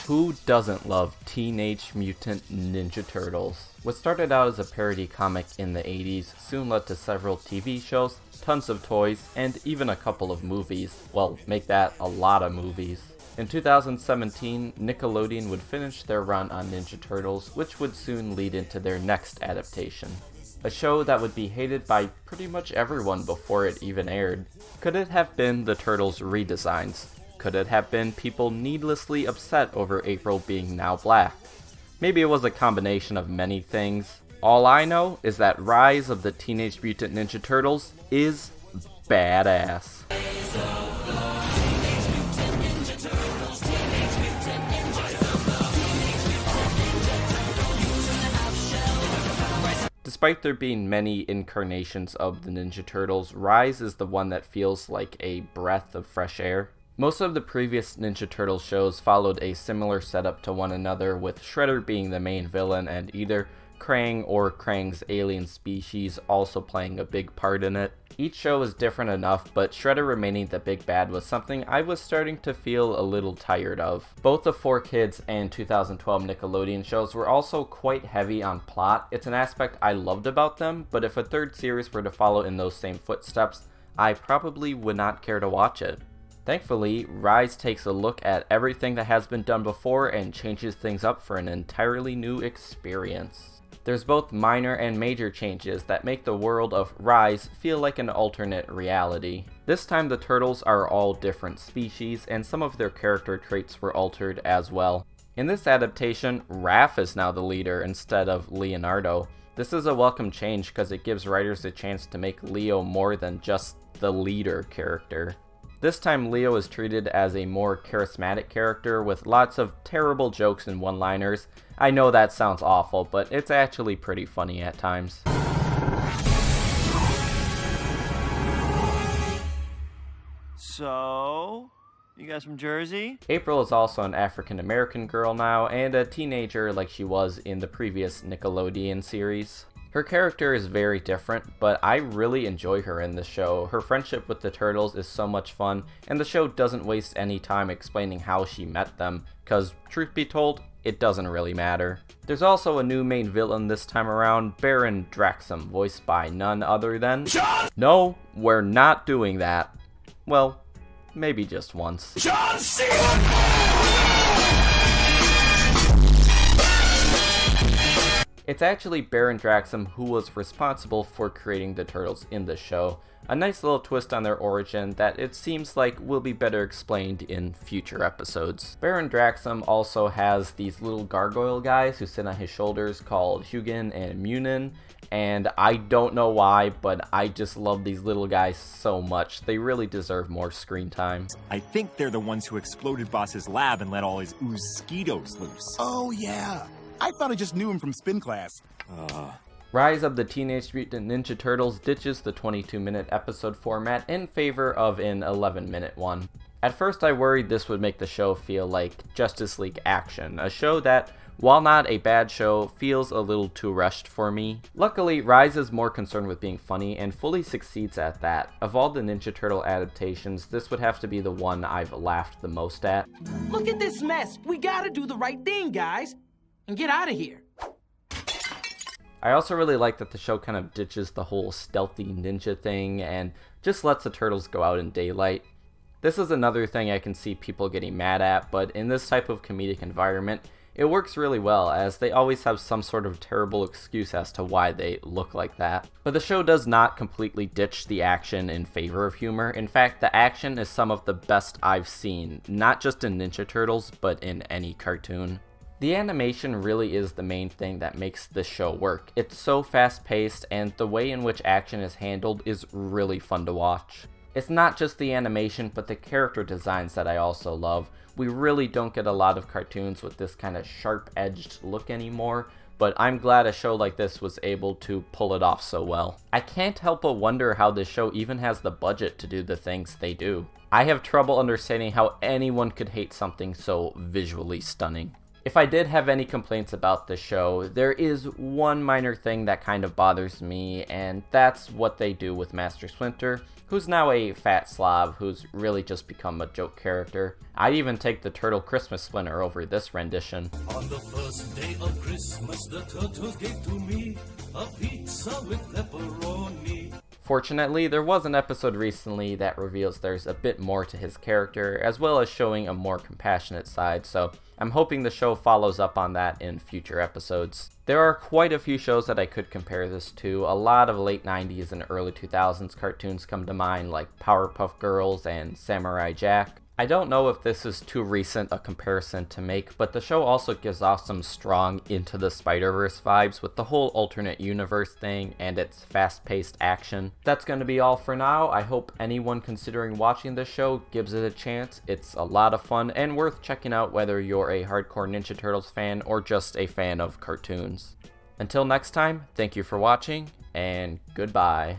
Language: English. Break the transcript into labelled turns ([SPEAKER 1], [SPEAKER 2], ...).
[SPEAKER 1] Who doesn't love Teenage Mutant Ninja Turtles? What started out as a parody comic in the 80s soon led to several TV shows, tons of toys, and even a couple of movies. Well, make that a lot of movies. In 2017, Nickelodeon would finish their run on Ninja Turtles, which would soon lead into their next adaptation. A show that would be hated by pretty much everyone before it even aired. Could it have been the Turtles redesigns? Could it have been people needlessly upset over April being now black? Maybe it was a combination of many things. All I know is that Rise of the Teenage Mutant Ninja Turtles is badass. Despite there being many incarnations of the Ninja Turtles, Rise is the one that feels like a breath of fresh air. Most of the previous Ninja Turtles shows followed a similar setup to one another, with Shredder being the main villain and either Krang or Krang's alien species also playing a big part in it. Each show was different enough, but Shredder remaining the big bad was something I was starting to feel a little tired of. Both the 4Kids and 2012 Nickelodeon shows were also quite heavy on plot. It's an aspect I loved about them, but if a third series were to follow in those same footsteps, I probably would not care to watch it. Thankfully, Rise takes a look at everything that has been done before and changes things up for an entirely new experience. There's both minor and major changes that make the world of Rise feel like an alternate reality. This time the Turtles are all different species, and some of their character traits were altered as well. In this adaptation, Raph is now the leader instead of Leonardo. This is a welcome change because it gives writers a chance to make Leo more than just the leader character. This time Leo is treated as a more charismatic character with lots of terrible jokes and one-liners. I know that sounds awful, but it's actually pretty funny at times.
[SPEAKER 2] So, you guys from Jersey?
[SPEAKER 1] April is also an African-American girl now, and a teenager like she was in the previous Nickelodeon series. Her character is very different, but I really enjoy her in the show. Her friendship with the Turtles is so much fun, and the show doesn't waste any time explaining how she met them, cause truth be told, it doesn't really matter. There's also a new main villain this time around, Baron Draxum, voiced by none other than... No, we're not doing that. Well, maybe just once. John Cena! It's actually Baron Draxum who was responsible for creating the Turtles in the show. A nice little twist on their origin that it seems like will be better explained in future episodes. Baron Draxum also has these little gargoyle guys who sit on his shoulders called Hugin and Munin, and I don't know why, but I just love these little guys so much. They really deserve more screen time.
[SPEAKER 3] I think they're the ones who exploded Boss's lab and let all his mosquitoes loose.
[SPEAKER 4] Oh yeah, I thought I just knew him from spin class.
[SPEAKER 1] Rise of the Teenage Mutant Ninja Turtles ditches the 22-minute episode format in favor of an 11-minute one. At first I worried this would make the show feel like Justice League Action, a show that, while not a bad show, feels a little too rushed for me. Luckily, Rise is more concerned with being funny and fully succeeds at that. Of all the Ninja Turtle adaptations, this would have to be the one I've laughed the most at.
[SPEAKER 5] Look at this mess. We gotta do the right thing, guys, and get out of here.
[SPEAKER 1] I also really like that the show kind of ditches the whole stealthy ninja thing and just lets the Turtles go out in daylight. This is another thing I can see people getting mad at, but in this type of comedic environment, it works really well, as they always have some sort of terrible excuse as to why they look like that. But the show does not completely ditch the action in favor of humor. In fact, the action is some of the best I've seen, not just in Ninja Turtles, but in any cartoon. The animation really is the main thing that makes this show work. It's so fast-paced, and the way in which action is handled is really fun to watch. It's not just the animation, but the character designs that I also love. We really don't get a lot of cartoons with this kind of sharp-edged look anymore, but I'm glad a show like this was able to pull it off so well. I can't help but wonder how this show even has the budget to do the things they do. I have trouble understanding how anyone could hate something so visually stunning. If I did have any complaints about the show, there is one minor thing that kind of bothers me, and that's what they do with Master Splinter, who's now a fat slob who's really just become a joke character. I'd even take the Turtle Christmas Splinter over this rendition.
[SPEAKER 6] On the first day of Christmas, the turtles gave to me a pizza with pepperoni.
[SPEAKER 1] Fortunately, there was an episode recently that reveals there's a bit more to his character, as well as showing a more compassionate side, so I'm hoping the show follows up on that in future episodes. There are quite a few shows that I could compare this to. A lot of late 90s and early 2000s cartoons come to mind, like Powerpuff Girls and Samurai Jack. I don't know if this is too recent a comparison to make, but the show also gives off some strong Into the Spider-Verse vibes with the whole alternate universe thing and its fast-paced action. That's going to be all for now. I hope anyone considering watching this show gives it a chance. It's a lot of fun and worth checking out whether you're a hardcore Ninja Turtles fan or just a fan of cartoons. Until next time, thank you for watching, and goodbye.